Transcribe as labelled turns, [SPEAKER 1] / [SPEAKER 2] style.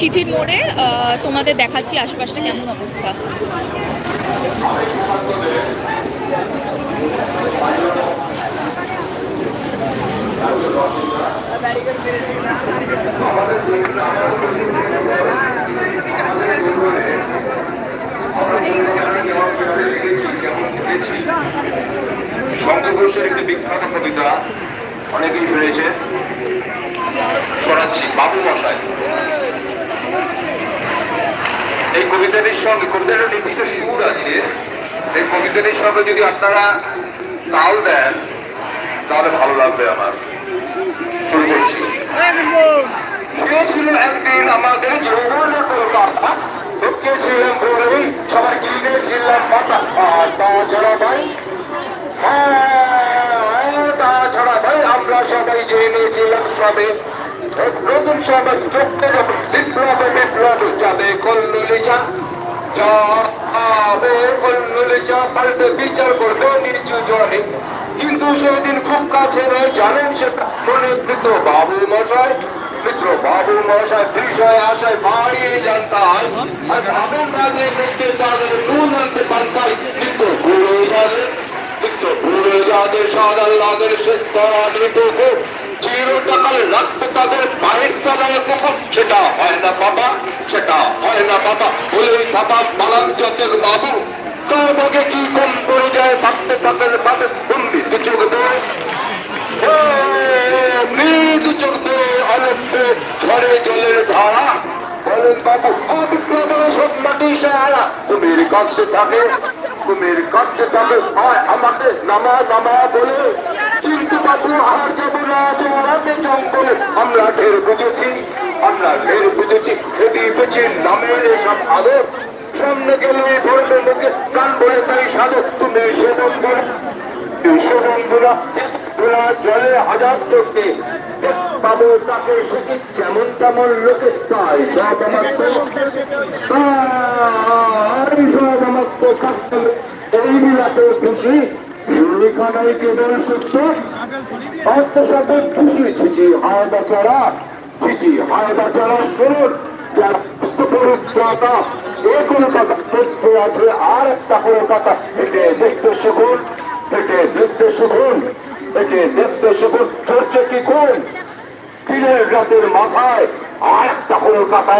[SPEAKER 1] সিথির মোড়ে তোমাদের দেখাচ্ছি আশপাশটা কেমন অবস্থা।
[SPEAKER 2] শঙ্করঘোষের একটি বিখ্যাত কবিতা অনেকেই শুনেছে, শোনাচ্ছি। বাবু মশাই, এই কবিতাটির সঙ্গে কবিতাটির নির্দিষ্ট সুর আছে। এই কবিতাটির সঙ্গে যদি আপনারা তাল দেন তাহলে ভালো লাগবে আমার। শুরু করছি। ছিল একদিন আমাদের যৌবনের কলকাতা, ছিলাম বলেই সবার কিনেছিলাম মাথা। আর তাছাড়া ভাই, তাছাড়া ভাই আমরা সবাই জেনেছিলাম সবে নতুন সবে চোখে যখন বিপ্লবে বিপ্লবে যাবে কল্লুলিচা, যাবে কল্লুলিচা পাল্টে বিচার করবে নিচু জলে। কিন্তু সেদিন খুব কাছে রয়ে জানেন সেটা মনে মৃত বাবু মশাই, মিত্র বাবু মশাই বিষয় আশায় বাড়িয়ে জানতাম। আর ভাবেন রাজে করতে তাদের নুন আনতে পারতাই। কিন্তু ভুলে যাদের, কিন্তু ভুলে যাদের সাদাল্লাদের শেষ তরাটুকু চিরটাকাল রাখবে তাদের পায়ের তলায় কখন। সেটা হয় না বাবা, সেটা হয় না বাবা বলেই থাকা পালান যতেক বাবু। কার ভাগে কি কম পড়ে যায় ভাবতে থাকেন ভাবে বন্দি দু চোখ দেয়, মৃদু চোখ দেয় অলক্ষে ঝড়ে জলের ধারা। বলেন বাবু অবিপ্লবের সব মাটি সারা। কুমির কাঁদতে থাকে, কুমির কাঁদতে থাকে, হয় আমাকে নামা নামা বলে। কিন্তু বাবু আর যাবো না জোড়াতে জঙ্গলে। আমরা ঢের বুঝেছি, আমরা ঢের বুঝেছি খেতে পেছে নামের এসব আদর। সামনে গেলে বলবে মুখে গান বলে তাই সাধক। তুমি সে বন্ধুরা, সে বন্ধুরা তোরা জলে হাজার চোখে পাবো তাকে সুখী যেমন তেমন লোকে। তাই সব আমার সব আমার তো থাকতে এই বিলাতে খুশি। এখানে কেবল সত্য অর্থসাথে খুশি। ছিচি হায় বাচ্চারা, ছিচি হায় বাচ্চারা শুনুন। যারা পরিত্রাতা এ কলকাতা দেখতে আছে আর একটা কলকাতা। একে দেখতে শিখুন, একে দেখতে শিখুন, একে দেখতে শিখুন। চলছে কি কোন দিনের রাতের মাথায় আর একটা কলকাতায়